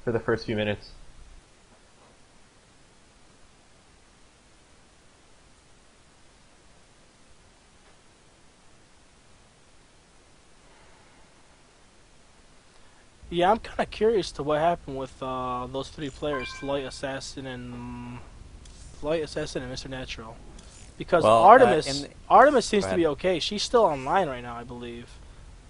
for the first few minutes. Yeah, I'm kind of curious to what happened with those three players, Flight Assassin and Mr. Natural, because Well, Artemis Artemis go seems to ahead. be okay. She's still online right now, I believe.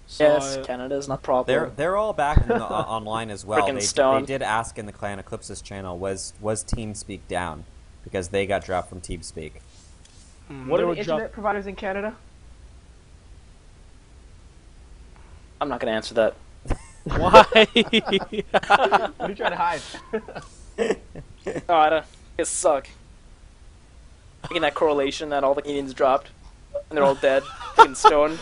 So Yes, Canada's no problem. They're all back in the, online as well. Freaking They Stone. did ask in the Clan Eclipsis channel, was TeamSpeak down, because they got dropped from TeamSpeak. What they are were the dropped. internet providers in Canada? I'm not gonna answer that. Why? What are you trying to hide? Oh, I don't. It suck. Making that correlation that all the Canadians dropped and they're all dead. Freaking Stone.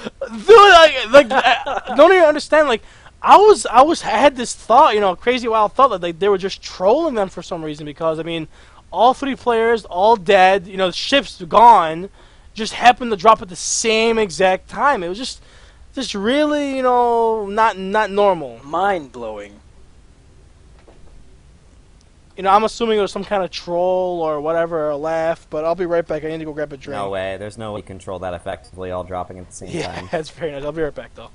Dude, don't even understand. Like, I had this thought, crazy wild thought that like they were just trolling them for some reason because I mean, all three players, all dead, the ship's gone, just happened to drop at the same exact time. It was just really, not normal. Mind blowing. I'm assuming it was some kind of troll or whatever, or laugh. But I'll be right back. I need to go grab a No drink. way. There's no way to control that effectively, all dropping at the same Yeah, time. that's very nice. I'll be right back though.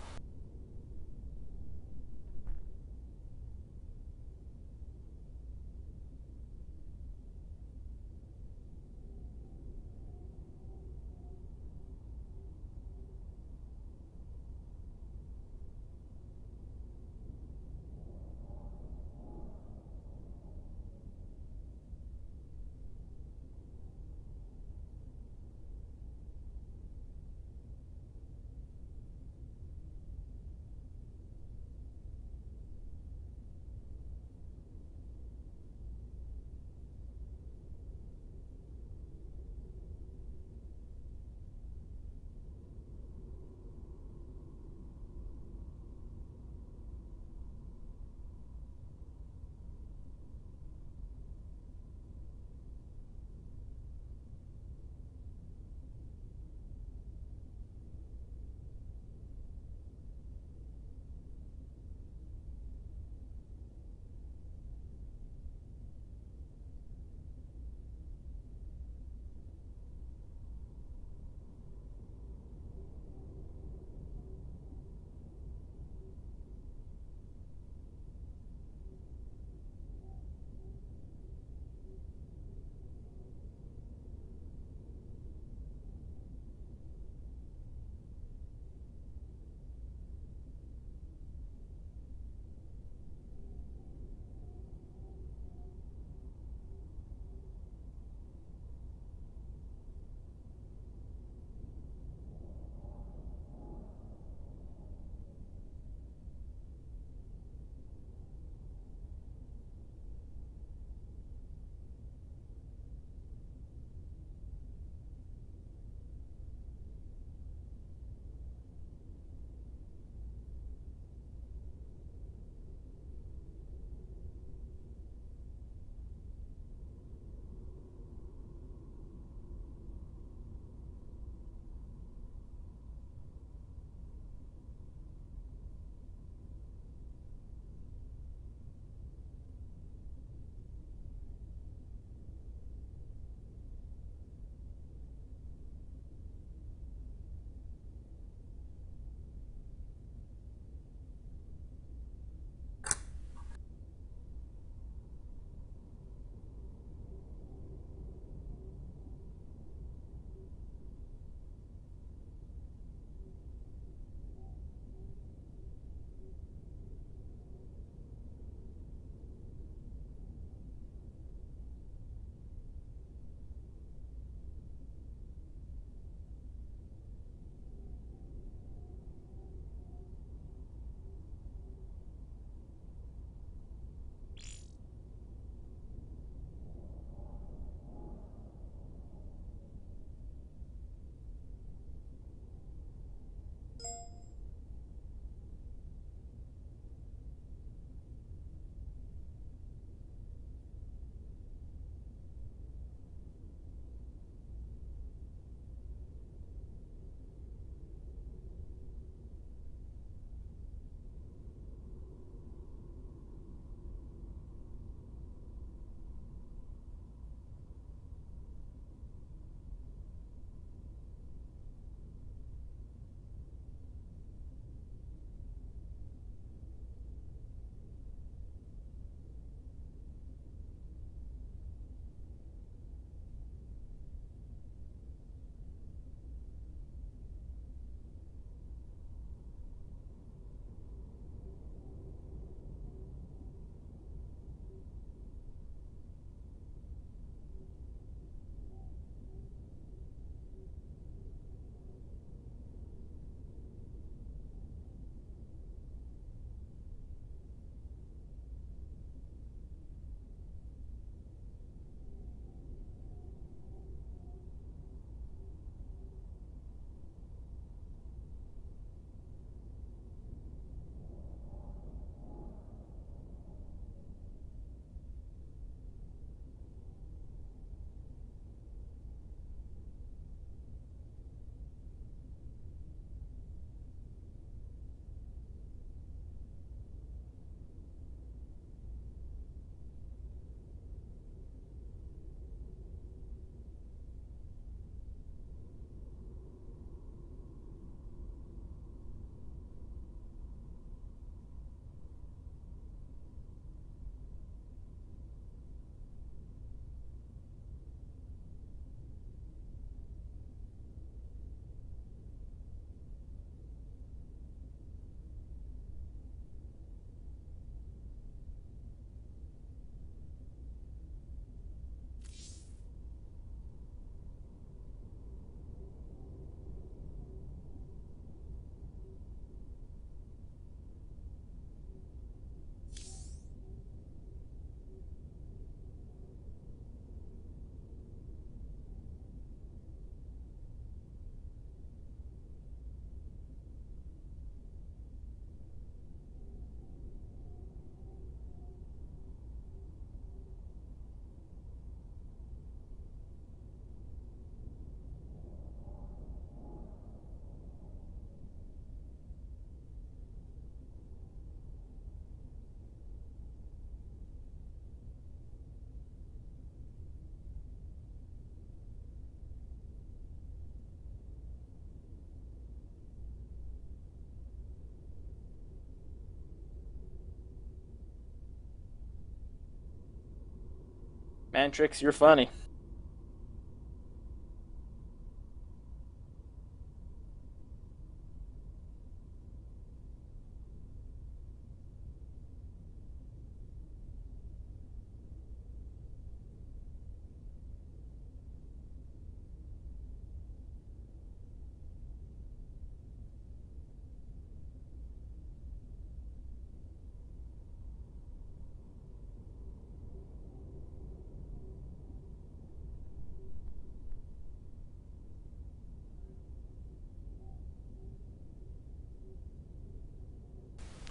Mantrix, you're funny.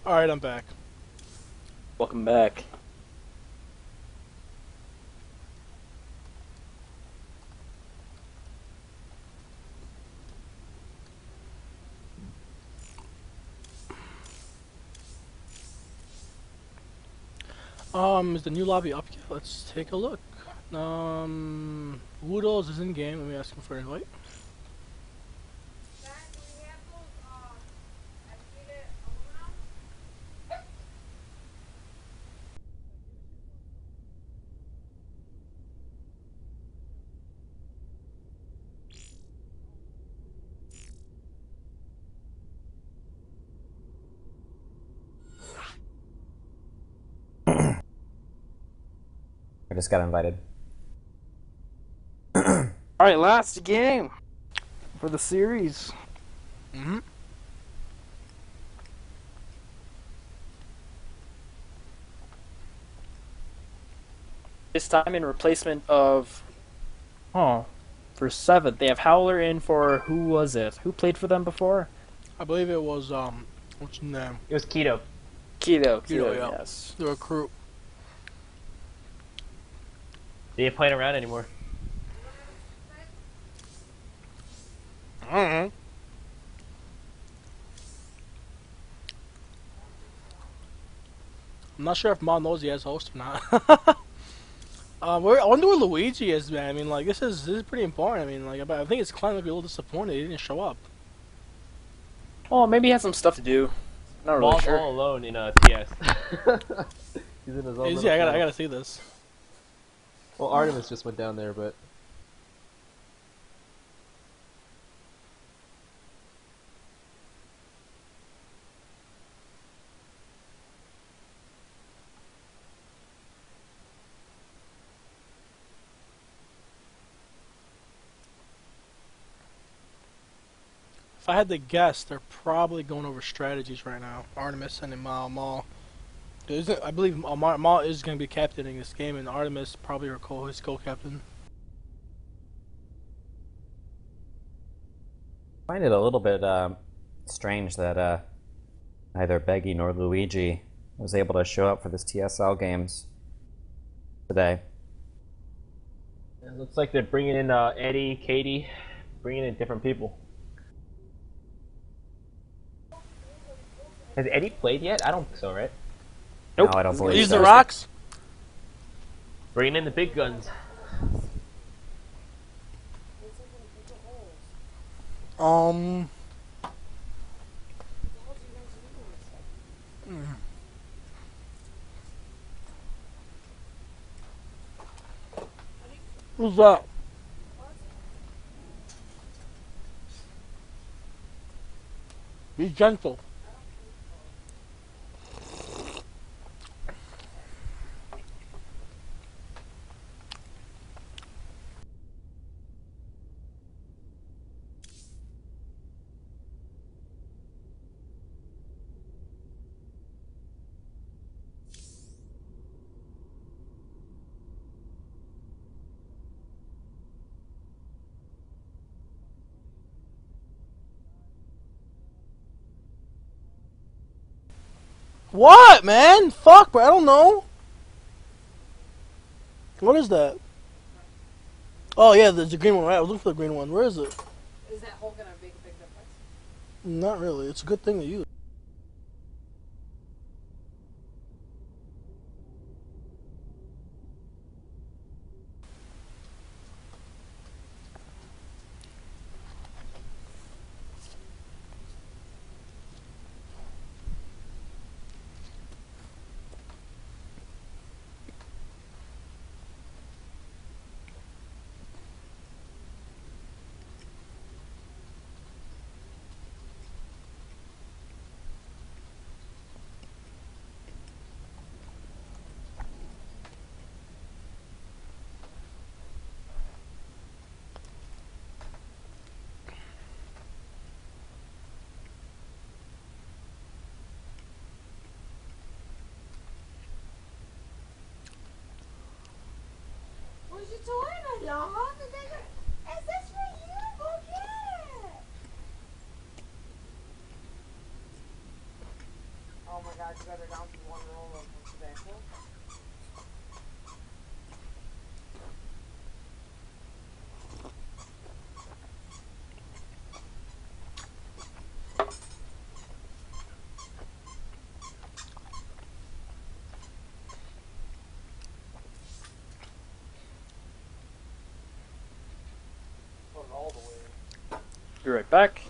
Alright, I'm back. Welcome back. Is the new lobby up yet? Let's take a look. Woodles is in game. Let me ask him for an invite. I just got invited. Alright, last game for the series. Mm-hmm. This time in replacement of... Oh, for 7th, they have Howler in for... Who was it? Who played for them before? I believe it was, what's his name? It was Keto. Keto, Yeah. yes. The recruit. They ain't playing around anymore. I don't know. I'm not sure if Mom knows he has host or not. I wonder where Luigi is, man. I mean, like, this is pretty important. I mean, like, I think his client might be a little disappointed he didn't show up. Oh, maybe he has some stuff to do. Not really Ball's sure. all alone in TS. He's in his own. Yeah, I gotta see this. Well, Artemis just went down there, but If I had to guess, they're probably going over strategies right now. Artemis and Maul. I believe Maul is going to be captaining this game, and Artemis probably his co-captain. I find it a little bit strange that neither Beggy nor Luigi was able to show up for this TSL games today. it looks like they're bringing in Eddie, Katie, bringing in different people. Has Eddie played yet? I don't think so, right? Nope. No, I don't believe Use so. the rocks. Bringing in the big guns. Who's that? Be gentle. What, man? Fuck, bro. I don't know. What is that? Oh, yeah, there's a green one, right? I was looking for the green one. Where is it? Is that hole gonna make a big difference? Not really. It's a good thing to use. guys better down to one roll of tobacco. Put it all the way. Be right back.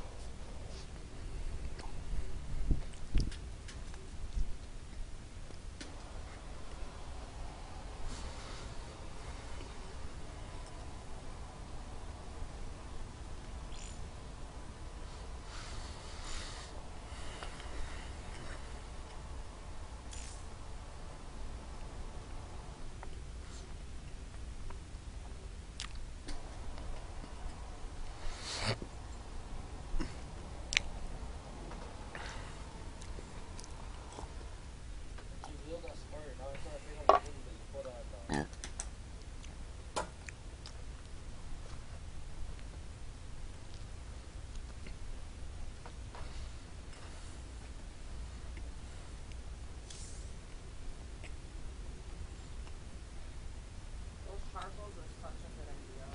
Those charcoals are such a good idea.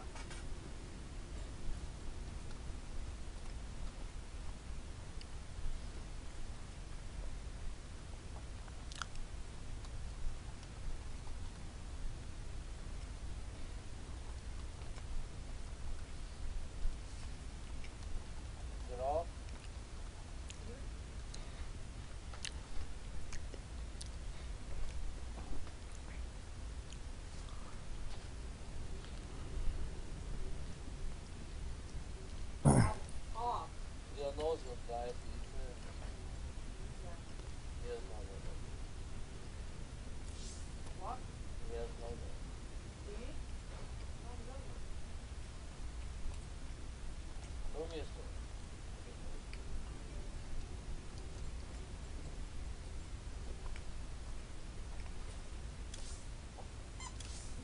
Is it all? Off. Your nose will die if you eat it. Yeah. He has no nose. What? He has no nose. See? No, he doesn't. Show me a story.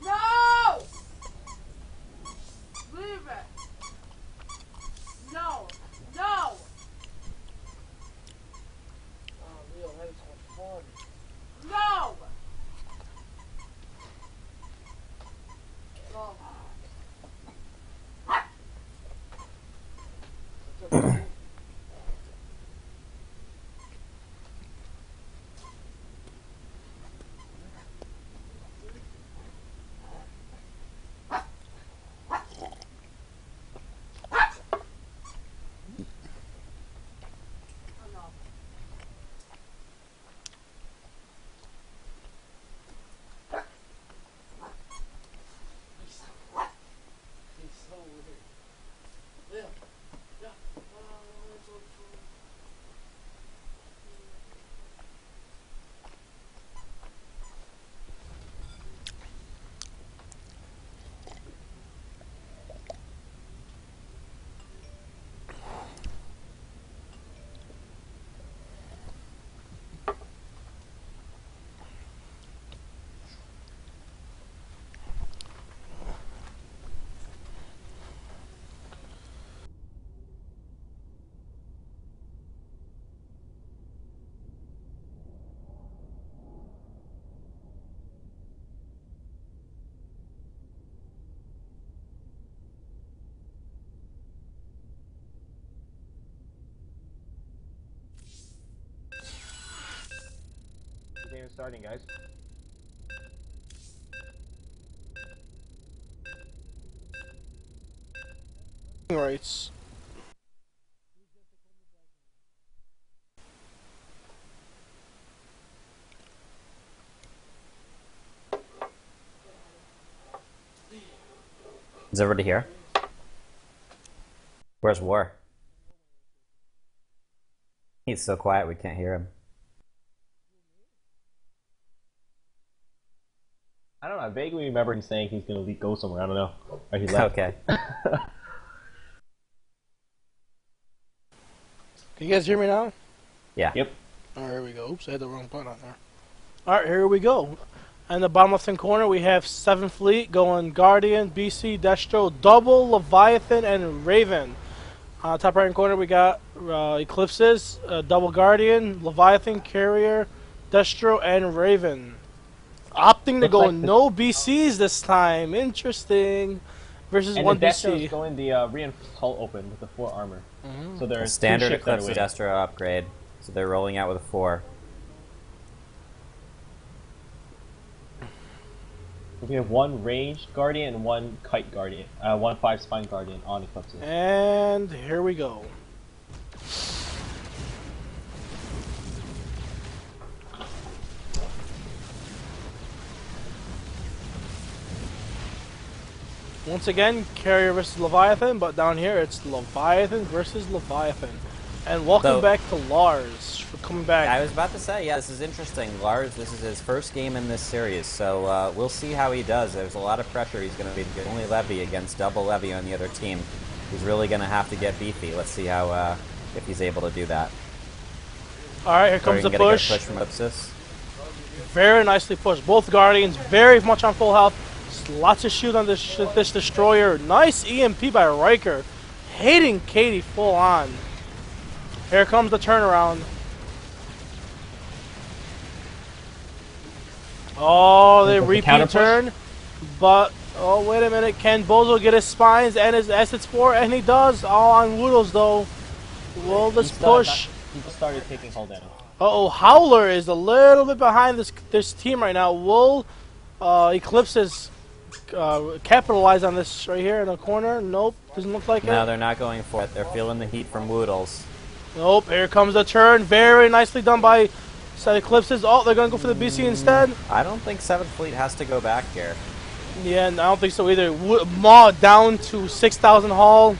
No! Leave it. No. No. Oh, Leo, that is so much fun. No. No. Enough. He's so weird. Leo. Yeah. Oh, that's so cool. The game is starting, guys. Rights. Is everybody here? Where's War? He's so quiet we can't hear him. I don't know. I vaguely remember him saying he's gonna go somewhere. I don't know. Or he left. Okay. Can you guys hear me now? Yeah. Yep. Alright, here we go. Oops, I had the wrong button on there. Alright, here we go. In the bottom left-hand corner, we have 7th Fleet going Guardian, BC, Destro, Double, Leviathan, and Raven. Top right-hand corner, we got Eclipsis, Double Guardian, Leviathan, Carrier, Destro and Raven. Opting to Looks go like the- no BCs this time. Interesting. Versus And one the Destro's BC. going the reinforced hull open with the 4 armor. So A there's standard 3 ships that are Eclipsis waiting. Destro upgrade, so they're rolling out with a 4. We have 1 ranged guardian and 1 kite guardian, 1 5 spine guardian on Eclipses. And here we go. Once again, Carrier versus Leviathan, but down here it's Leviathan versus Leviathan. And welcome So- back to Lars for coming back. I was about to say, yeah, this is interesting. Lars, this is his first game in this series, so we'll see how he does. There's a lot of pressure. He's going to be the only levy against double levy on the other team. He's really going to have to get beefy. Let's see how if he's able to do that. Alright, here comes the Get a good push. push from Eclipsis. Very nicely pushed. Both Guardians very much on full health. Lots of shoot on this destroyer. Nice EMP by Riker. Hating Katie full on. Here comes the turnaround. Oh, they The repeat counter push? turn. But, oh, wait a minute. Can Bozo get his spines and his Acid Spore? And he does. All on Woodles, though. Will this push? He just started taking hull damage. Uh-oh, Howler is a little bit behind this team right now. Will Eclipsis capitalize on this right here in the corner? Nope, doesn't look like No, it. they're not going for it. They're feeling the heat from Woodles. Nope, here comes the turn. Very nicely done by Eclipsis. Oh, they're going to go for the BC instead. I don't think 7th Fleet has to go back here. Yeah, and I don't think so either. Maw down to 6,000 hull.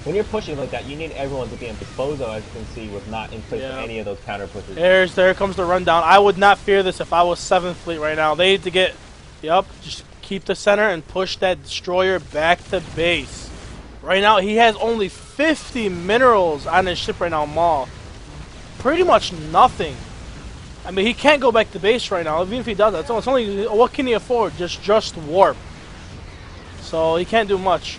When you're pushing like that, you need everyone to be in. Bozo, as you can see, was not in place Yeah. for any of those counter pushes. There comes the rundown. I would not fear this if I was 7th Fleet right now. They need to get, just keep the center and push that destroyer back to base. Right now, he has only 50 minerals on his ship right now, Maul. Pretty much nothing. I mean, he can't go back to base right now. Even if he does, it's only what can he afford? Just warp. So he can't do much.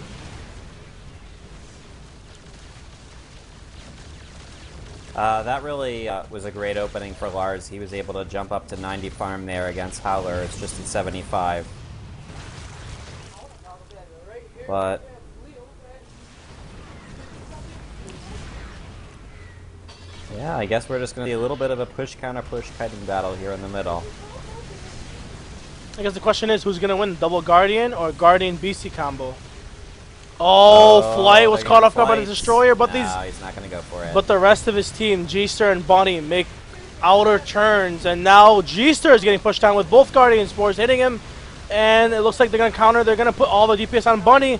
That really was a great opening for Lars. He was able to jump up to 90 farm there against Howler. It's just at 75. But yeah, I guess we're just going to see a little bit of a push counter push kiting battle here in the middle. I guess the question is, who's gonna win, double Guardian or Guardian BC combo? Oh, Flight was they're caught gonna off guard by the Flight. destroyer, but No, these, he's not going to go for it. but the rest of his team, G-Star and Bunny, make outer turns, and now G-Star is getting pushed down with both Guardian Spores hitting him, and it looks like they're gonna counter. They're gonna put all the DPS on Bunny,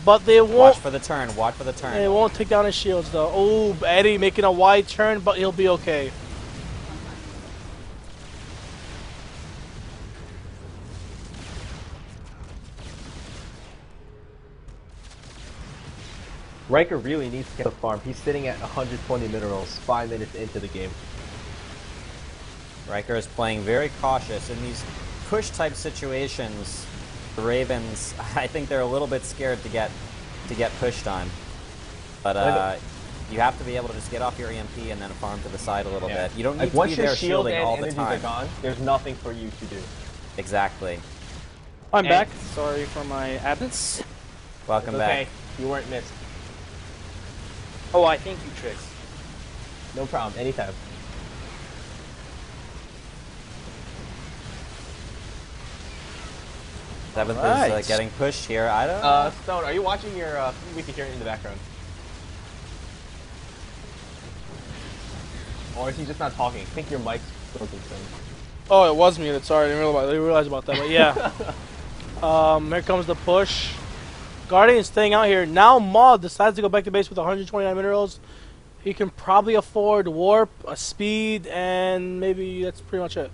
but they Watch won't. for the turn. Watch for the turn. They won't take down his shields though. Oh, Eddie making a wide turn, but he'll be okay. Riker really needs to get a farm. He's sitting at 120 minerals 5 minutes into the game. Riker is playing very cautious in these push type situations. The Ravens, I think they're a little bit scared to get pushed on, but you have to be able to just get off your EMP and then farm to the side a little bit. You don't need Like to once be your there shield shielding and all the energies are time. gone, there's nothing for you to do. Exactly. I'm And- back. Sorry for my absence. Welcome It's back. okay, you weren't missed. Oh, I thank you, Trix. No problem, anytime. Seventh is Right. getting pushed here. I don't. Stone, are you watching your? We can hear it in the background. Or is he just not talking? I think your mic's broken, Stone. Oh, it was muted. Sorry, I didn't realize about that. But yeah, here comes the push. Guardian staying out here. Now Maud decides to go back to base with 129 minerals. He can probably afford warp, a speed, and maybe that's pretty much it.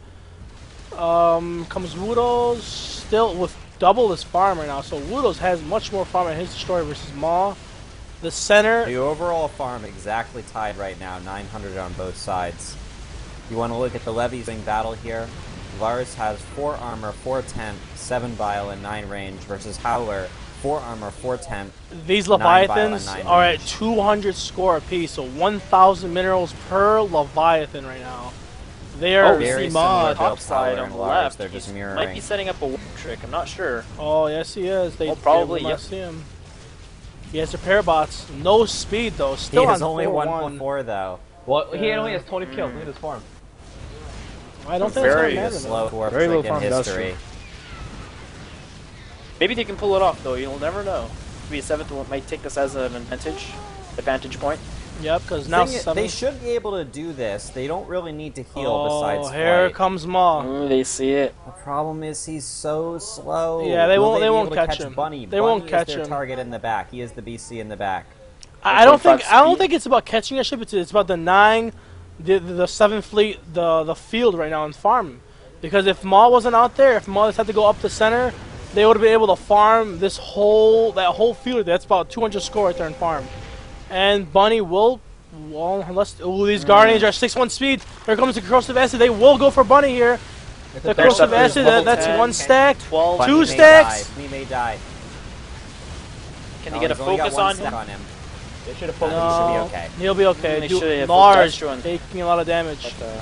Comes Woodles, still with double his farm right now. So Woodles has much more farm in his destroyer versus Maw. The center. The overall farm exactly tied right now, 900 on both sides. You want to look at the levies in battle here. Lars has 4 armor, 4 tent, 7 bile, and 9 range versus Howler, 4 armor, 4 temp. These 9 violent, Leviathans 9 are range. at 200 score apiece, so 1,000 minerals per Leviathan right now. They are very mod. similar Top build side power on and the Lars, left. they're just He mirroring. might be setting up a warp trick. I'm not sure. Oh yes, he is. They probably, They will yep. not see him. He has repair bots. No speed though. He Still has on only 4-1. 1.4 though. Well, he only has 20 kills. Look at his farm. I don't think Very it's The gonna matter. slow warp Very low trick in farm does history. Maybe they can pull it off though. You'll never know. Maybe a 7th might take this as an advantage point. Yep, because now Thing is, 7. they should be able to do this. They don't really need to heal besides here Flight. comes Maw. Ooh, they see it. The problem is he's so slow. Yeah, they Will won't- be they won't able to catch him. Bunny. They Bunny won't catch is their him. target in the back. He is the BC in the back. I don't 1.5 think speed. it's about catching a ship. It's about denying the 7th fleet the field right now and farm. Because if Maw wasn't out there, if Maw just had to go up the center, they would have been able to farm that whole field. That's about 200 score right there and farm. And Bunny will, well, unless these Guardians are 6-1 speed. Here comes the corrosive acid. They will go for Bunny here. The corrosive There's acid. level That's 10, 1 stack. 12. Bunny Two may stacks. Die. He may die. Can Oh, they get a he's only got focus 1 on stack him? on him. They should have No. focused. should be No, okay. He'll be okay. They should have Large, focused on- taking a lot of damage. But,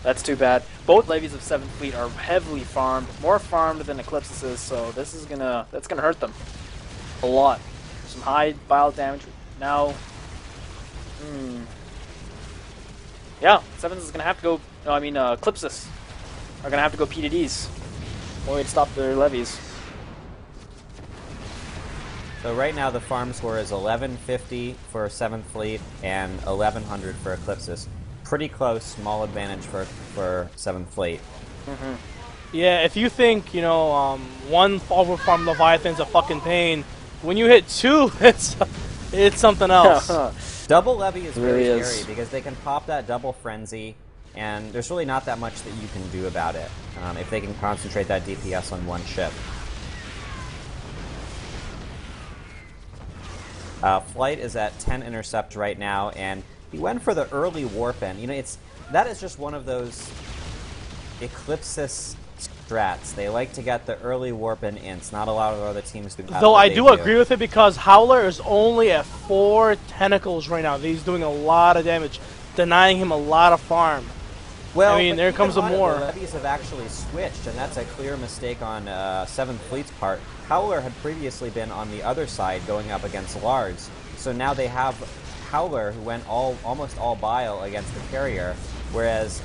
that's too bad. Both levies of 7th Fleet are heavily farmed, more farmed than Eclipsis is, so this is that's gonna hurt them a lot. Some high bile damage now. Yeah, 7th is gonna have to go. No, I mean Eclipsis are gonna have to go P to Ds. Only way to stop their levies. So right now the farm score is 1150 for 7th Fleet and 1100 for Eclipsis. Pretty close, small advantage for 7th Fleet. Yeah, if you think, one overfarmed Leviathan's a fucking pain, when you hit 2, it's something else. Double Levy is Really very is. scary because they can pop that double frenzy, and there's really not that much that you can do about it if they can concentrate that DPS on one ship. Flight is at 10 intercept right now, and he went for the early warp in. That is just one of those Eclipsis strats. They like to get the early warp in ints. Not a lot of other teams do that. Though but I they do agree with it because Howler is only at 4 tentacles right now. He's doing a lot of damage, denying him a lot of farm. Well, I mean, but there keep comes in a mind, more. The levies have actually switched, and that's a clear mistake on 7th Fleet's part. Howler had previously been on the other side going up against Lars, so now they have Howler who went almost all bile against the carrier, whereas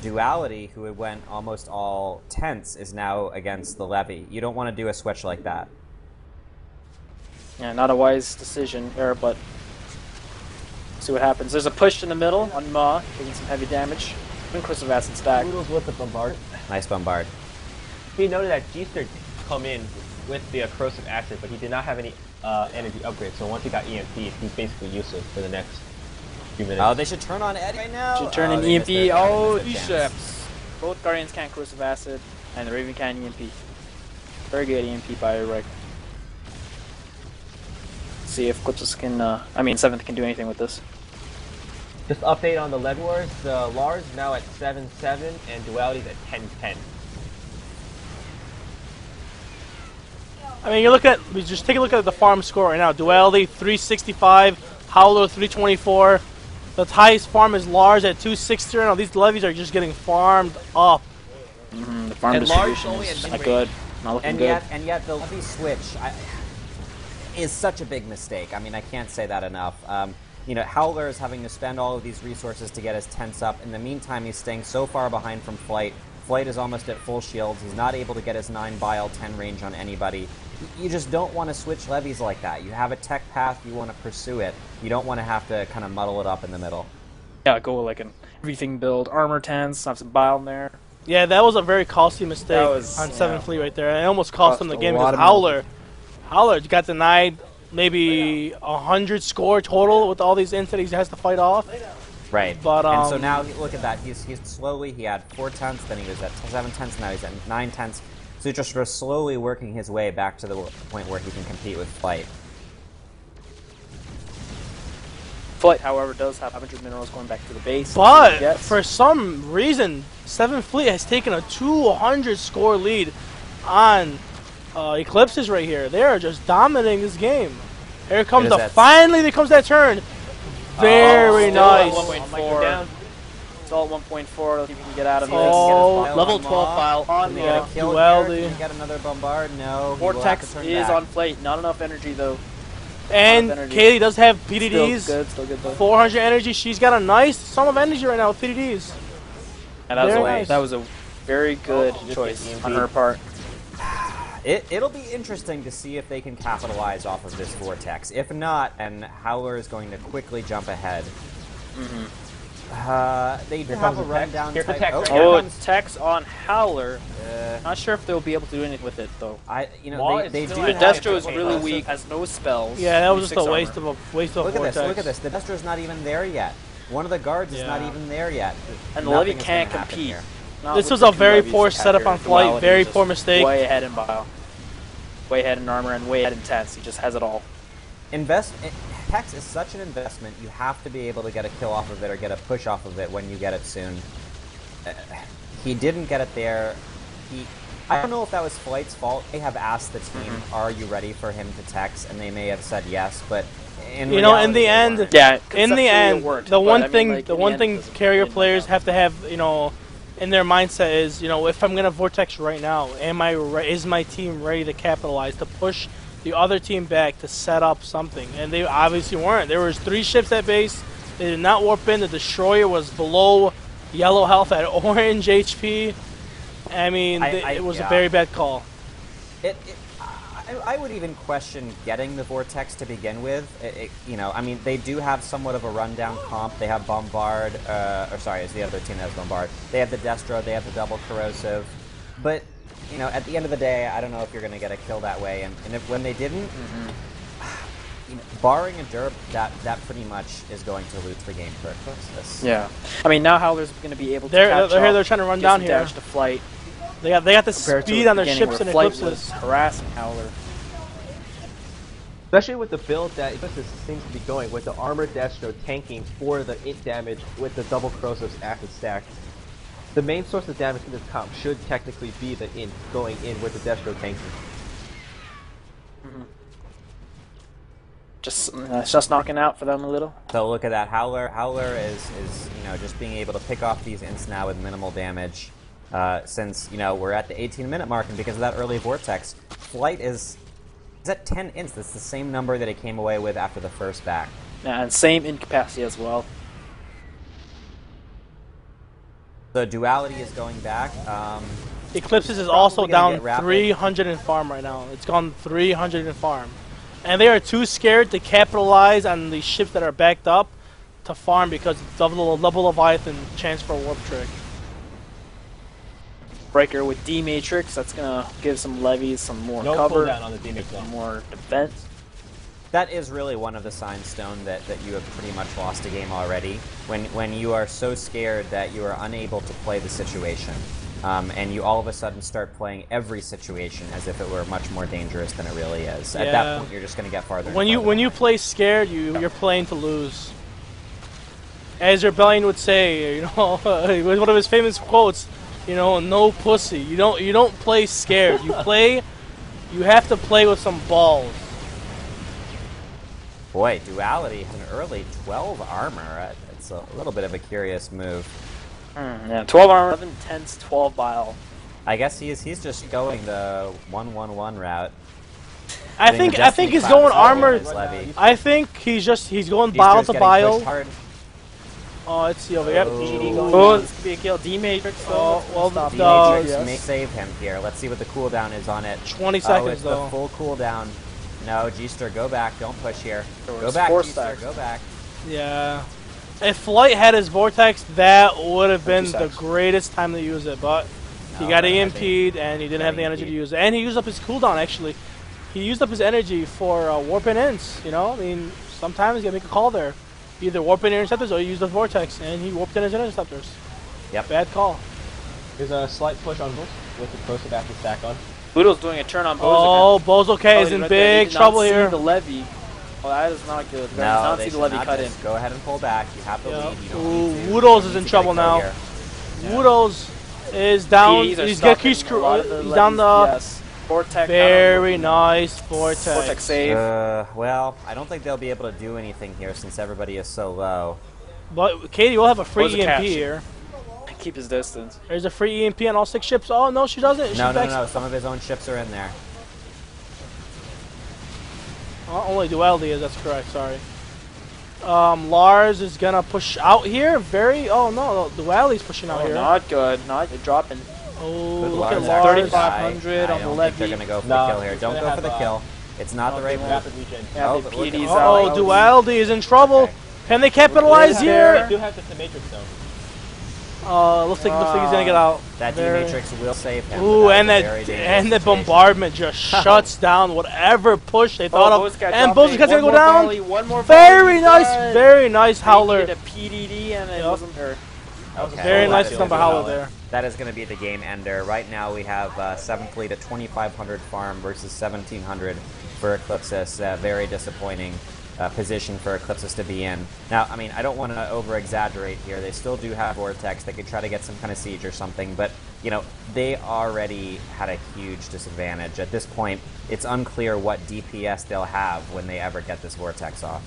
Duality, who had went almost all tense, is now against the levy. You don't want to do a switch like that. Yeah, not a wise decision there, but see what happens. There's a push in the middle on Ma, taking some heavy damage. Inclusive acid stack. Noodles with the bombard. Nice bombard. He noted that G-Stir come in with the corrosive acid, but he did not have any energy upgrade. So once he got EMP, he's basically useless for the next few minutes. Oh, they should turn on Eddie right now. Should turn Oh, in they missed EMP. their- Oh, they these missed their chance. ships. Both Guardians can corrosive acid, and the Raven can EMP. Very good EMP by Reg. See if Eclipsis can, 7th can do anything with this. Just update on the Levy Wars. The Lars now at 7-7 and Duality's at 10-10. I mean, just take a look at the farm score right now. Duality 365, Howler 324. The highest farm is Lars at 260 right now. These levies are just getting farmed up. The farm And Lars distribution only is at not mid-range. good. Not looking And good. yet the levy switch is such a big mistake. I mean, I can't say that enough. Howler is having to spend all of these resources to get his tense up. In the meantime, he's staying so far behind from Flight. Flight is almost at full shields. He's not able to get his 9 bile 10 range on anybody. You just don't want to switch levies like that. You have a tech path, you want to pursue it. You don't want to have to kind of muddle it up in the middle. Yeah, go like an everything build, armor 10s, have some bile in there. Yeah, that was a very costly mistake That was- on yeah. 7th Fleet right there. And it almost cost Cost them the a game lot because of Howler got denied maybe 100 score total with all these ints that he has to fight off. Right. But, and so um, now, look at that. He's slowly, he had 4 tenths, then he was at 7 tenths, now he's at 9 tenths. So he's just sort of slowly working his way back to the point where he can compete with Flight. Flight, however, does have 500 minerals going back to the base. But Yes. for some reason, 7th Fleet has taken a 200 score lead on Eclipsis right here. They are just dominating this game. Here comes It is the that- finally. There comes that turn. Very still at nice. 1.4. down. It's all 1.4. Let's see if we can get out of this. Oh, Level 12 file. Can they get a kill Duality. here? Can they get another bombard? No. he will have Vortex to turn is back. on plate. Not enough energy though. And energy. Kaylee does have Still PDDs. good. Still good though. 400 energy. She's got a nice sum of energy right now with PDDs. And that was, Very a, nice. that was a very good just choice get on EMP. her part. It'll be interesting to see if they can capitalize off of this vortex. If not, and Howler is going to quickly jump ahead. They do have comes a the tech. rundown Here's the type. tech Oh, right here now. Oh, comes- Tex on Howler. uh, Not sure if they'll be able to do anything with it though. Maul they, is they still do at have Destro is Okay, really so- weak, has no spells. Yeah, that was just 26 a waste armor. of a waste of Look at vortex. this. Look at this. The Destro's not even there yet. One of the guards is Yeah. not even there yet. And the Nothing levy is gonna can't happen compete. here. Not This with was the a two very levies poor that have setup here. on flight. Duality Very is just poor mistake. Way ahead in bio. Way ahead in armor and way ahead in tats. He just has it all. Hex is such an investment. You have to be able to get a kill off of it or get a push off of it when you get it soon. He didn't get it there. I don't know if that was Flight's fault. They have asked the team, "Are you ready for him to text?" And they may have said yes, but in You know, in reality, the they end, weren't. Yeah, in conceptually the it end, worked, the but one I mean, thing, like, the in the one end, it thing doesn't carrier really players matter. have to have, you know, in their mindset is, you know, if I'm gonna vortex right now, is my team ready to capitalize to push the other team back to set up something? And they obviously weren't. There was 3 ships at base. They did not warp in. The destroyer was below yellow health at orange HP. I mean, it was a yeah. very bad call. I would even question getting the Vortex to begin with. You know, I mean, they do have somewhat of a rundown comp. They have Bombard, or sorry, it's the other team that has Bombard. They have the Destro, they have the double corrosive. But, you know, at the end of the day, I don't know if you're going to get a kill that way. And when they didn't, you know, barring a derp, that pretty much is going to loot the game for Eclipsis. Yeah. I mean, now Howler's going to be able to They're catch here. up, They're trying to run get down some here. damage to Flight. They got the Compared to speed the on their beginning ships where and Flight Eclipses. was harassing Howler. Especially with the build that Eclipsis seems to be going, with the armored Destro tanking for the int damage with the double corrosives acid stack. The main source of damage in this comp should technically be the int going in with the Destro tanking. It's just knocking out for them a little. So look at that. Howler is you know, just being able to pick off these ints now with minimal damage. Since, you know, we're at the 18-minute mark, and because of that early Vortex, Flight is at 10 ints. That's the same number that it came away with after the first back. Yeah, and same incapacity as well. The Duality is going back. Eclipsis is also Probably gonna down get rapid. 300 in farm right now. It's gone 300 in farm. And they are too scared to capitalize on the ships that are backed up to farm because it's double Leviathan chance for a warp trick. Breaker with D Matrix, that's going to give some levies some more No cover, cooldown on the D-Mix though. some more defense. That is really one of the signs, Stone, that you have pretty much lost a game already. When you are so scared that you are unable to play the situation, and you all of a sudden start playing every situation as if it were much more dangerous than it really is. At that Yeah. point, you're just going to get farther. and When farther you away. play scared, you're playing to lose. As Rebellion would say, you know, one of his famous quotes, you know, no pussy. You don't play scared. You have to play with some balls. Boy, Duality has an early 12 armor. It's a little bit of a curious move. Yeah, 12 armor, 11 tense, 12 bile. I guess he's just going the 1-1-1 route. I Getting think the Destiny he's class going out armor. of his levy. I think he's going He's bile just to getting bile. pushed hard. Oh, let's see over here. Oh, this could be a kill. D Matrix, though. Oh, well, Stop. D-Matrix yes. may save him here. Let's see what the cooldown is on it. 20 Oh, seconds it's though. the full cooldown. No, G-Star, go back. Don't push here. There Go was back, 4 G-Star, stacks. go back. Yeah. If Flight had his Vortex, that would have been 50 the seconds. greatest time to use it, but he No, got but I EMP'd and he didn't have the energy to use it. And he used up his cooldown, actually. He used up his energy for warping ints, you know? I mean, sometimes you gotta make a call there. Either warp in interceptors or you use the Vortex, and he warped in his interceptors. Yep. Bad call. There's a slight push on Bulls with the corrosive acid stack on. Ludo's doing a turn on Bozo. Oh, Bozo K is he's in right there. He big did not trouble see here. the levy. Oh, that is not good. Did No, not they see the should levy not cut in. just go ahead and pull back. You have the Yeah. lead. You don't Ooh, need to. Wudos You is need in to trouble get a kill now. here. Wudos is down. PDs are He's stuck in down a lot of the the levies, yes. Vortex. Very nice Vortex. Vortex save. Well, I don't think they'll be able to do anything here since everybody is so low. But Katie will have a free Where's the EMP catch? here. Keep his distance. There's a free EMP on all 6 ships. Oh, no, she doesn't. No. Some of his own ships are in there. Only Duality is, that's correct, sorry. Lars is gonna push out here. Oh no, Duality's pushing out Oh, here. not good. Not dropping. Oh, Could look at Lars Lars. actually die? 3,500 I on the don't think levy. they're going to go for No, the kill here. Don't they go have, for the kill. It's not the right move. Rapid regen. Yeah, Oh, the but look at PD's that. out. Oh, Duality is in trouble. Okay. Can they capitalize They here? do have the Matrix though. Looks like he's gonna get out. That Very- D-Matrix will save him. Ooh, but and was a that very dangerous and the situation. bombardment just shuts down whatever push they thought of. Bozcat And dropping. Bozcat's gonna One go more down. volley, one more Very volley. nice, very nice Howler. They needed a PDD and it Yep. wasn't her. Okay. Very well, nice that is number gonna be- Howler there. That is going to be the game ender. Right now we have 7th Fleet at 2,500 farm versus 1,700 for Eclipsis. Very disappointing position for Eclipsis to be in. Now, I mean, I don't want to over-exaggerate here. They still do have Vortex. They could try to get some kind of siege or something, but, you know, they already had a huge disadvantage. At this point, it's unclear what DPS they'll have when they ever get this Vortex off.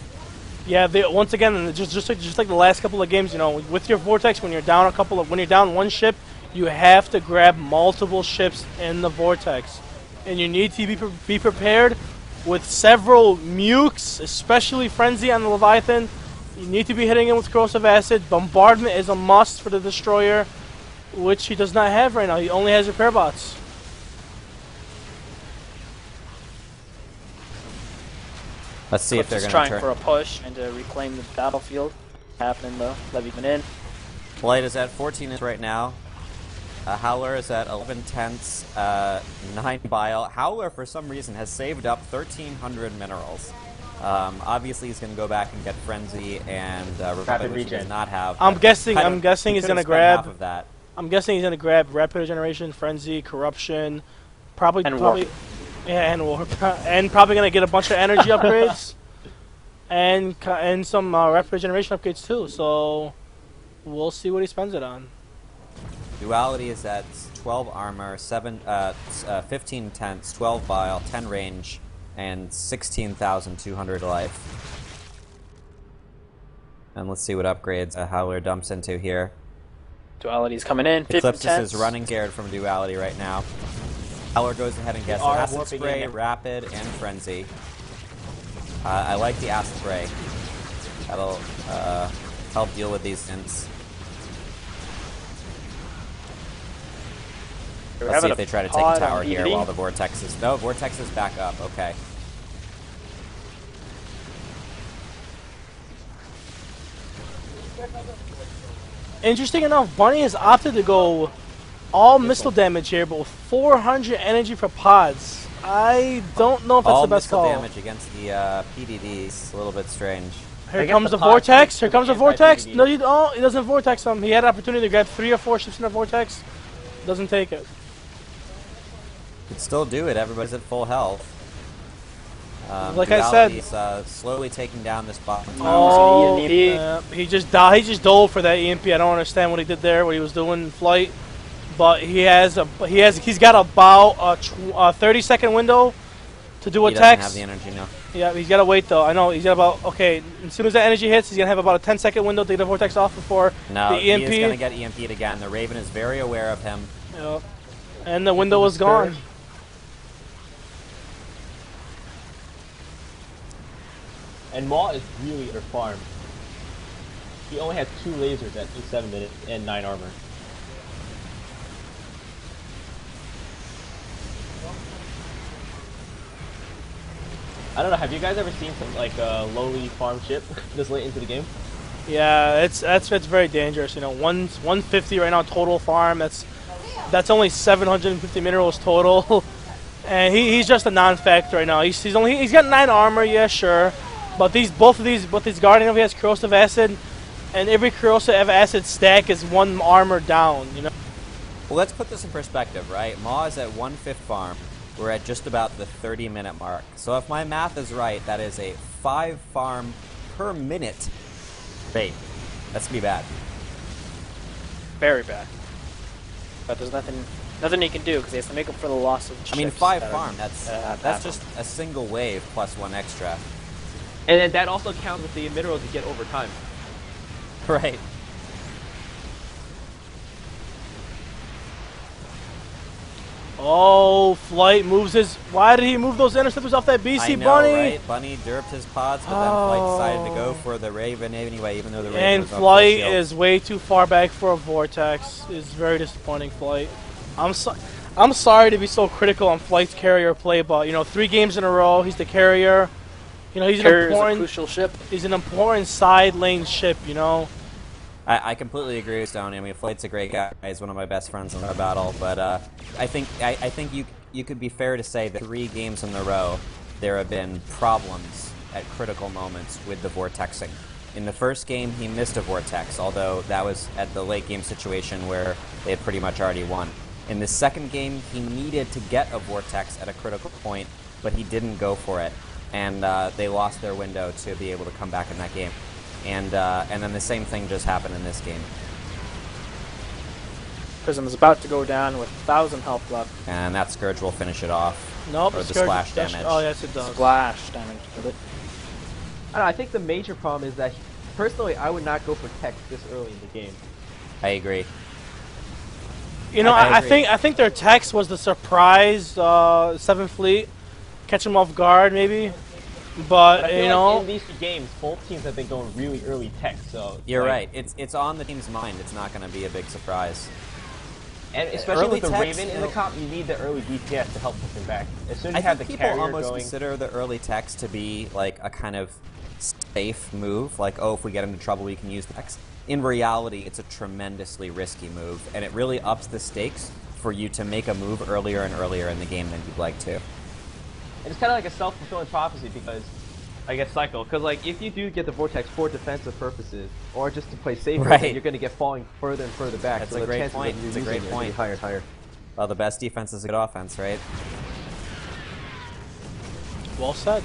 Yeah, once again, just like the last couple of games, you know, with your Vortex, when you're down one ship, you have to grab multiple ships in the Vortex, and you need to be prepared with several mukes, especially Frenzy on the Leviathan. You need to be hitting him with corrosive acid. Bombardment is a must for the destroyer, which he does not have right now. He only has repair bots. Let's see if they're Just going to trying turn. for a push and to reclaim the battlefield. Happening though. Levy been in. Light is at 14 right now. Howler is at 11 tenths, 9 bile. Howler, for some reason, has saved up 1,300 minerals. Obviously, he's going to go back and get Frenzy and Rapid, which he does regen. not have. I'm guessing He he's could gonna have spent grab. half of that. I'm guessing he's gonna grab Rapid Regeneration, Frenzy, Corruption, probably, And probably, yeah, and Warp, and probably gonna get a bunch of energy upgrades, and some Rapid Regeneration upgrades too. So we'll see what he spends it on. Duality is at 12 armor, 15 tenths, 12 bile, 10 range, and 16,200 life. And let's see what upgrades Howler dumps into here. Duality's coming in. 50 Eclipsis tenths. is running scared from Duality right now. Howler goes ahead and gets They are Acid warping Spray, in. Rapid, and Frenzy. I like the Acid Spray. That'll help deal with these hints. We're Let's see having if they try to take pod a tower on here PDD. while the Vortex is... No, Vortex is back up. Okay. Interesting enough, Bunny has opted to go all missile damage here, but with 400 energy for pods. I don't know if that's All the best missile call. damage against the PDDs. A little bit strange. Here I guess comes the the pod Vortex. takes Here the comes the anti-PDD. Vortex. No, he doesn't Vortex him. He had an opportunity to grab 3 or 4 ships in the Vortex. Doesn't take it. Could still do it. Everybody's at full health. Like I said- Duality's, slowly taking down this bottom tower. Oh, he's gonna need an he just died. He just dove for that EMP. I don't understand what he did there, what he was doing in flight. But he's got about a 30-second window to do He doesn't attacks. have the energy now. Yeah, he's got to wait though. I know he's got about as soon as that energy hits, he's gonna have about a 10-second window to get the Vortex off before No, the EMP. he is going to get EMP'd again. The Raven is very aware of him. Yep. And the window was gone. And Maw is really her farm. He only has 2 lasers at 7 minutes and 9 armor. I don't know, have you guys ever seen some like lowly farm ship this late into the game? Yeah, that's very dangerous. You know, 150 right now total farm. That's only 750 minerals total, and he's just a non-factor right now. He's got 9 armor, yeah, sure, but both these Guardian he has corrosive acid, and every corrosive acid stack is 1 armor down. You know. Well, let's put this in perspective, right? Maw is at 1/5 farm. We're at just about the 30-minute mark. So if my math is right, that is a 5 farm per minute rate. That's gonna be bad. Very bad. But there's nothing Nothing he can do because he has to make up for the loss of. I mean, ships 5 that are, farm. That's just farm. a single wave plus 1 extra. And then that also counts with the minerals you get over time. Right. Oh, Flight moves his. Why did he move those interceptors off that BC I know, Bunny? right? Bunny derped his pods, but then Flight decided to go for the Raven anyway, even though the Raven And was on Flight full shield. is way too far back for a Vortex. It's very disappointing, Flight. I'm sorry to be so critical on Flight's carrier play, but 3 games in a row, he's the carrier. He's Carrier's an a important. crucial ship. He's an important side lane ship. I completely agree with Stoney. I mean, Flight's a great guy. He's one of my best friends in our battle. But I think you could be fair to say that 3 games in a row, there have been problems at critical moments with the vortexing. In the first game, he missed a vortex, although that was at the late game situation where they had pretty much already won. In the second game, he needed to get a vortex at a critical point, but he didn't go for it, and they lost their window to be able to come back in that game. And then the same thing just happened in this game. Prism is about to go down with 1,000 health left. And that Scourge will finish it off. Nope. Or the Scourge- splash damage. Oh yes, it does. Splash damage with it. I don't know, I think the major problem is that, personally, I would not go for Tex this early in the game. I agree. I agree. think their text was the surprise 7th Fleet, catch them off guard maybe, but I feel like in these 2 games, both teams have been going really early Tex, so... You're right. It's on the team's mind. It's not going to be a big surprise. And especially Early with the Tex, Raven in the comp, you need the early DPS to help push him back. As soon as I you have think the people carrier almost going... consider the early text to be like a kind of safe move, like, oh, if we get into trouble, we can use text. In reality, it's a tremendously risky move, and it really ups the stakes for you to make a move earlier and earlier in the game than you'd like to. And it's kind of like a self-fulfilling prophecy because, I guess, cycle. Because, like, if you do get the Vortex for defensive purposes, or just to play safer, Right. then you're going to get falling further and further back. That's so a the great chances point. of you It's a using great it are gonna be point. higher and higher. Well, the best defense is a good offense, right? well said.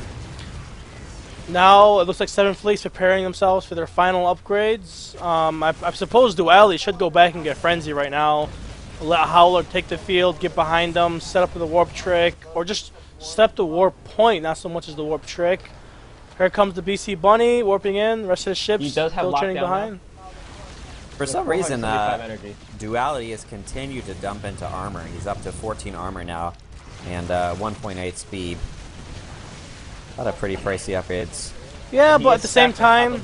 Now it looks like 7th Fleet's preparing themselves for their final upgrades. I suppose Duality should go back and get Frenzy right now. Let Howler take the field, get behind them, set up the warp trick, or just step the warp point, not so much as the warp trick. Here comes the BC Bunny warping in. The rest of the ships He does have still training lockdown behind. For some reason, 475 energy. Duality has continued to dump into armor. He's up to 14 armor now, and 1.8 speed. A lot of pretty pricey upgrades. Yeah, He but is at the same stacked on top time, of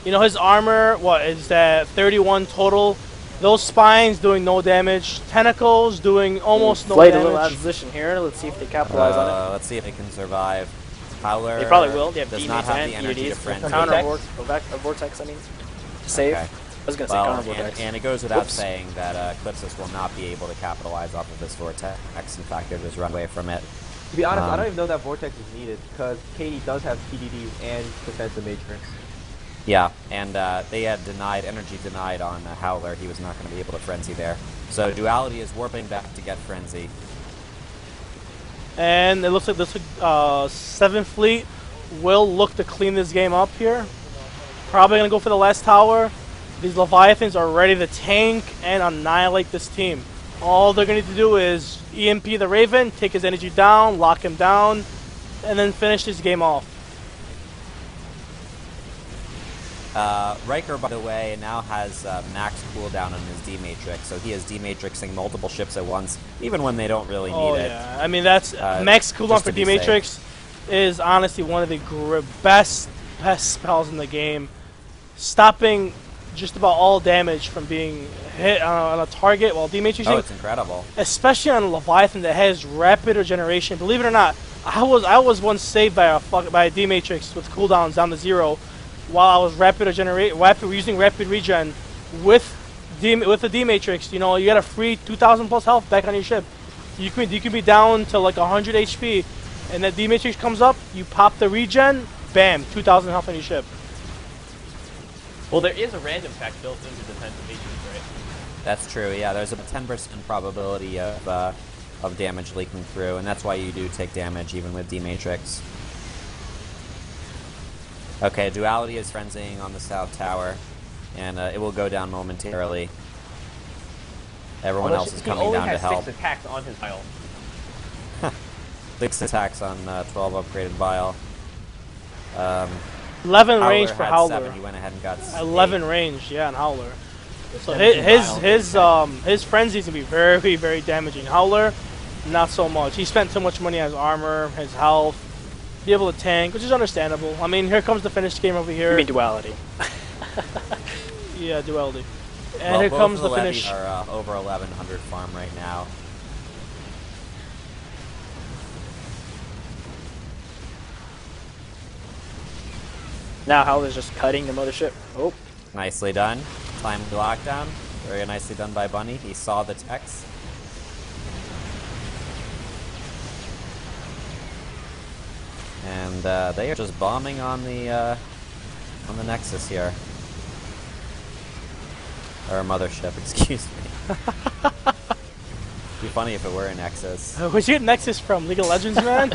them all. his armor, what is that? 31 total. Those spines doing no damage. Tentacles doing almost no Flight a little out damage. of position here. Let's see if they capitalize on it. Let's see if they can survive. Howler They probably will. They have does D not mates have the and energy to PDs. frenzy. Counter- Vortex, I mean. To save. Okay. I was going to say Well, counter vortex. and it goes without Oops. saying that Eclipsis will not be able to capitalize off of this vortex. In fact, they'll just run away from it. To be honest, I Um, don't even know that Vortex is needed, because Katie does have PDD and Defensive Matrix. Yeah, and they had energy denied on Howler. He was not going to be able to frenzy there. So Duality is warping back to get frenzy. And it looks like 7th Fleet will look to clean this game up here. Probably going to go for the last tower. These Leviathans are ready to tank and annihilate this team. All they're going to need to do is EMP the Raven, take his energy down, lock him down, and then finish this game off. Riker, by the way, now has max cooldown on his D-Matrix, so he is D-Matrixing multiple ships at once, even when they don't really need it. Yeah. I mean, that's max cooldown just for to be D-Matrix is honestly one of the best spells in the game. Stopping just about all damage from being hit on a target while D-Matrixing. Oh, it's incredible. Especially on a Leviathan that has rapid regeneration. Believe it or not, I was once saved by a D-Matrix with cooldowns down to 0 while I was using rapid regen with the D-Matrix. You know, you got a free 2,000 plus health back on your ship. You can be down to like 100 HP, and that D-Matrix comes up, you pop the regen, bam, 2,000 health on your ship. Well, there is a random fact built into Defensive Matrix, right? That's true, yeah. There's a 10% probability of damage leaking through, and that's why you do take damage even with D-Matrix. Okay, Duality is frenzying on the South Tower, and it will go down momentarily. Everyone else is coming down to help. He only has 6 attacks on his pile. 6 attacks on 12 upgraded Bile. 11 range for had Howler. 7. He went ahead and got 11 8. range, yeah, on Howler. So 17 his frenzies can be very, very damaging. Howler, not so much. He spent too much money on his armor, his health, be able to tank, which is understandable. I mean, here comes the finished game over here. You mean duality? Yeah, duality. And Well, here both comes of the the finish. levies are over 1100 farm right now. Now Howler's just cutting the mothership. Oh, Nicely done. Timely lockdown. Very nicely done by Bunny. He saw the text. And they are just bombing on the Nexus here. Or mothership, excuse me. It'd be funny if it were a Nexus. Where'd you get Nexus from? League of Legends, man?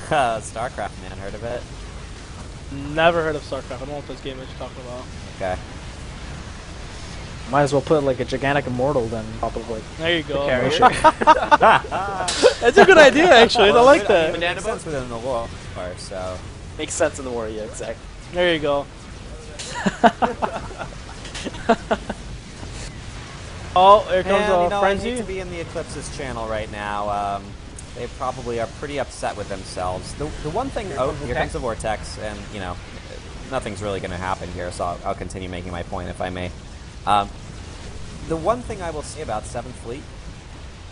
StarCraft, man, heard of it? Never heard of StarCraft. I don't know what this game is you're talking about. Okay. might as well put like a gigantic immortal then probably. There you go. Carrier. That's a good idea, actually. I like It that. makes sense within the lore, so... Makes sense in the war, yeah, exactly. There you go. Oh, here comes And, a I frenzy. hate to be in the Eclipsis channel right now. They probably are pretty upset with themselves. The one thing... Oh, here comes the Vortex, and, you know, nothing's really going to happen here, so I'll continue making my point if I may. The one thing I will say about 7th Fleet,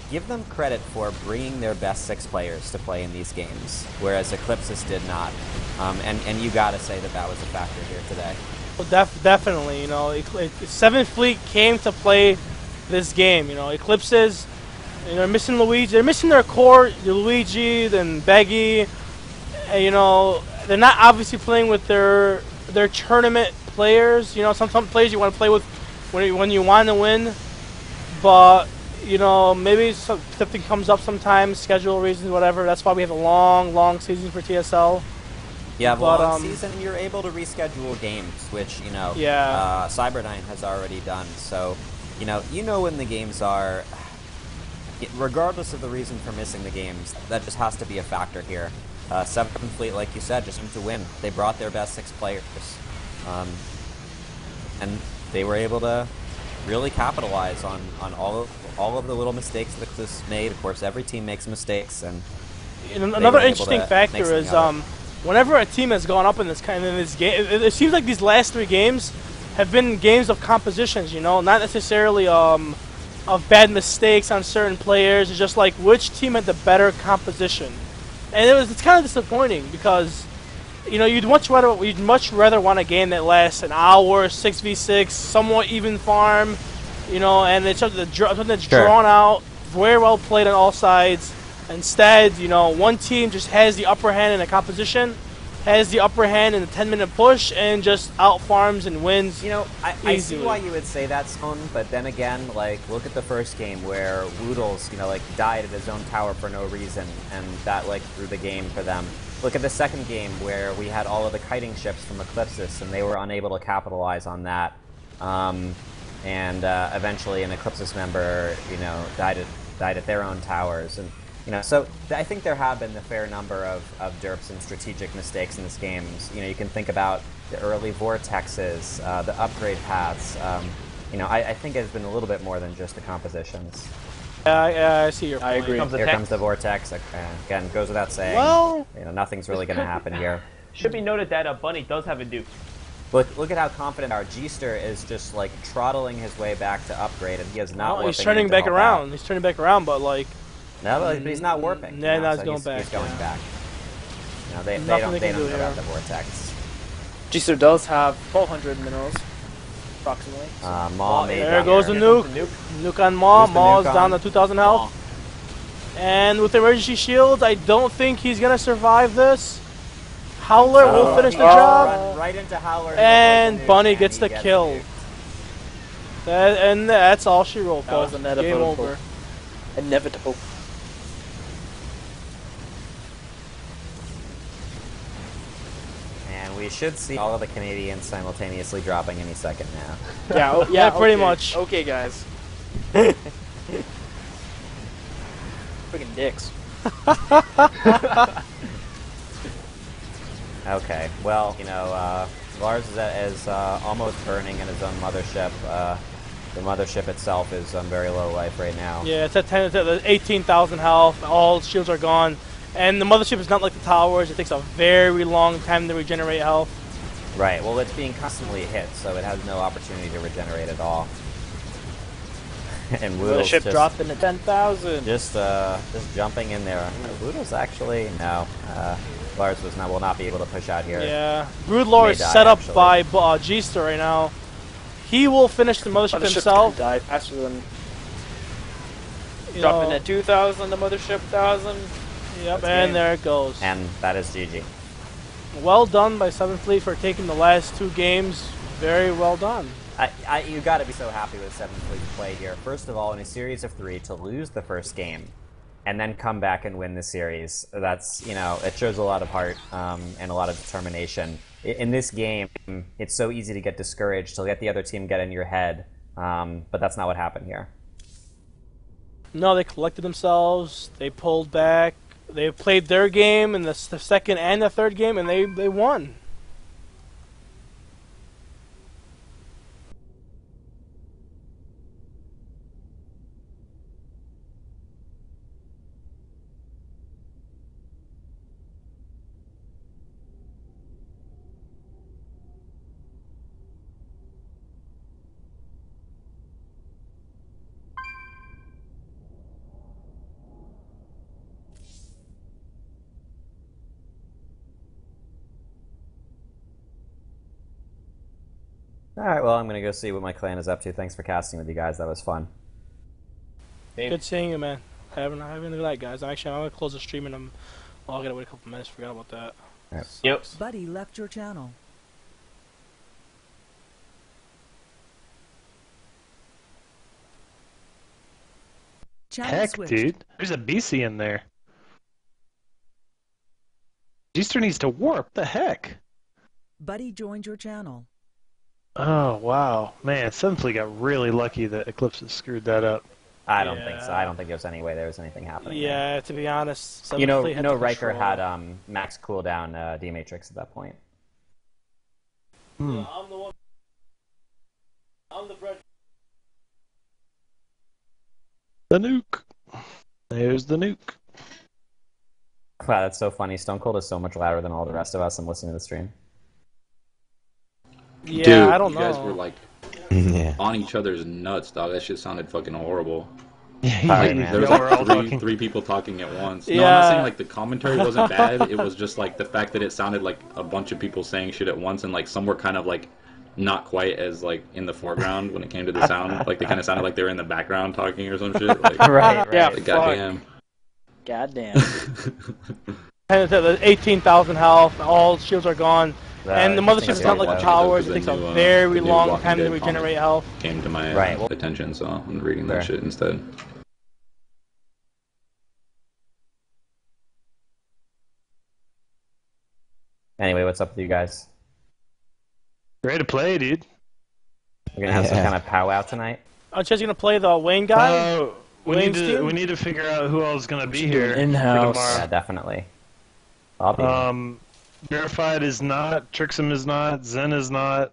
give them credit for bringing their best 6 players to play in these games, whereas Eclipsis did not. And you gotta say that that was a factor here today. Well, definitely, you know, 7th Fleet came to play this game. You know, Eclipses, you know, they're missing Luigi. They're missing their core, Luigi, then Beggy. And, you know, they're not obviously playing with their tournament players. You know, some players you want to play with when you want to win, but you know, maybe something comes up sometimes, schedule reasons, whatever. That's why we have a long season for TSL. Yeah, But, long season, you're able to reschedule games, which, you know, Yeah. Cyberdyne has already done. So, you know when the games are, regardless of the reason for missing the games, that just has to be a factor here. 7th Fleet, like you said, just wanted to win. They brought their best 6 players. And they were able to really capitalize on all of the little mistakes that this made. Of course, every team makes mistakes, and Another interesting factor make is something whenever a team has gone up in this game, it seems like these last 3 games have been games of compositions. You know, not necessarily of bad mistakes on certain players. It's just like which team had the better composition, and it's kind of disappointing because, you know, you'd much rather want a game that lasts an hour, 6v6, somewhat even farm, you know, and it's something that's drawn out, very well played on all sides. Instead, you know, one team just has the upper hand in a composition, has the upper hand in the 10-minute push, and just out farms and wins. You know, I see easily. why you would say that, Stone, but then again, like, look at the first game where Woodles, you know, like, died at his own tower for no reason, and that, like, threw the game for them. Look at the second game where we had all of the kiting ships from Eclipsis, and they were unable to capitalize on that. Eventually an Eclipsis member, you know, died at their own towers. And, you know, so I think there have been a fair number of derps and strategic mistakes in this game. You know, you can think about the early vortexes, the upgrade paths. You know, I think it's been a little bit more than just the compositions. Yeah, I see your point. I agree. Here comes the vortex. Again, goes without saying. Well, you know, nothing's really going to happen here. Should be noted that Bunny does have a Duke. Look at how confident our G-Ster is, just like trottling his way back to upgrade, and he is not. well, he's warping turning in to back help around. out. He's turning back around, but like, No, but he's not warping. Yeah, you know, no, he's so going back, He's going yeah. back. You know, they Nothing don't they can do know about here. the vortex. G-Ster does have 1,200 minerals, approximately. Maw made there down goes here. the nuke. Nuke on Maw. There's the Maw's nuke down on to 2,000 health. And with the emergency shield, I don't think he's gonna survive this. Howler will finish the job. Run right into Howler And avoid the nuke, Bunny and gets he the kill. And that's all she wrote, That was folks. inevitable. Game over. Inevitable. And we should see all of the Canadians simultaneously dropping any second now. Yeah, Yeah, pretty okay. much. Okay, guys. Freaking dicks. Okay, well, you know, Lars is almost burning in his own mothership. The mothership itself is on very low life right now. Yeah, it's at 18,000 health. All shields are gone. And the mothership is not like the towers. It takes a very long time to regenerate health. Right, well, it's being constantly hit, so it has no opportunity to regenerate at all. And Woodle's Mothership just... dropped into 10,000. Just jumping in there. Woodle's actually... No. Lars will not be able to push out here. Yeah. Broodlord is set up by G-Star right now. He will finish the mothership himself. Die faster than... Dropping at 2,000, the mothership 1,000. Yep, and there it goes. And that is GG. Well done by 7th Fleet for taking the last 2 games. Very well done. You got to be so happy with 7th Fleet's play here. First of all, in a series of 3, to lose the first game, and then come back and win the series. That's, you know, it shows a lot of heart and a lot of determination. In this game, it's so easy to get discouraged, to let the other team get in your head, but that's not what happened here. No, they collected themselves. They pulled back. They played their game in the second and the third game, and they won. Alright, well, I'm going to go see what my clan is up to. Thanks for casting with you guys. That was fun. Good seeing you, man. Having a good night, guys. I'm going to close the stream, and I gotta wait a couple minutes. Forgot about that. Right. Yep. Buddy left your channel. Channel Heck, switched. dude. There's a BC in there. G-Star needs to warp. The heck? Buddy joined your channel. Oh, wow. Man, 7th Fleet got really lucky that Eclipsis screwed that up. I don't think so. I don't think there's any way there was anything happening. Yeah, to be honest. You know, Riker had max cooldown D-Matrix at that point. Hmm. I'm the one. I'm the bread. The nuke. There's the nuke. Wow, that's so funny. Stone Cold is so much louder than all the rest of us. I'm listening to the stream. Yeah, Dude, I don't know. you guys were like on each other's nuts, dog. That shit sounded fucking horrible. Sorry, man. There was We're all like talking. three people talking at once. No, Yeah. I'm not saying like the commentary wasn't bad. It was just like the fact that it sounded like a bunch of people saying shit at once, and like some were kind of like not quite as like in the foreground when it came to the sound. Like they kind of sounded like they were in the background talking or some shit. Like, Right. Yeah, like, goddamn. Goddamn. And the 18,000 health. All shields are gone. And the mothership is not like the towers. It takes a very long time to regenerate health. Came to my attention, so I'm reading that shit instead. Anyway, what's up with you guys? Ready to play, dude. We're gonna have some kind of powwow tonight. Oh, Chad's gonna play the Wayne guy. We need to figure out who else is gonna be here in-house. for Yeah, tomorrow. definitely. I'll be. Verified is not. Trixum is not. Zen is not.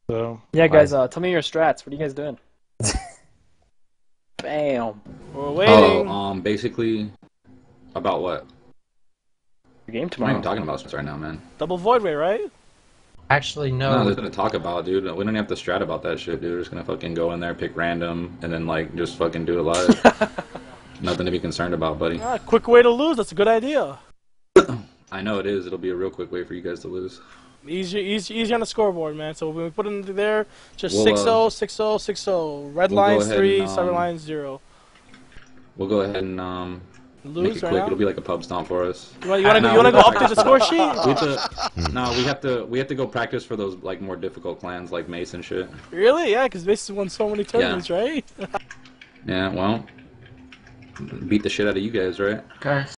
So. Yeah, guys, tell me your strats. What are you guys doing? Bam. We're waiting. Oh, basically, about what? Your game I'm not tomorrow. even talking about this right now, man. Double Void Ray, right? Actually, No, no. there's nothing to talk about, dude. We don't have to strat about that shit, dude. We're just gonna fucking go in there, pick random, and then like just fucking do it live. Nothing to be concerned about, buddy. Quick way to lose. That's a good idea. I know it is. It'll be a real quick way for you guys to lose. Easy on the scoreboard, man. So when we put it into there, just We'll, 6-0, 6-0, 6-0. Red we'll go lines ahead 3, and, center lines 0. We'll go ahead and make Lose it right quick. now? It'll be like a pub stomp for us. You wanna No, go we up to the score sheet? we have to go practice for those like more difficult clans like Mace and shit. Really? Yeah, because Mace has won so many tournaments, right? Yeah, well, beat the shit out of you guys, right? Okay.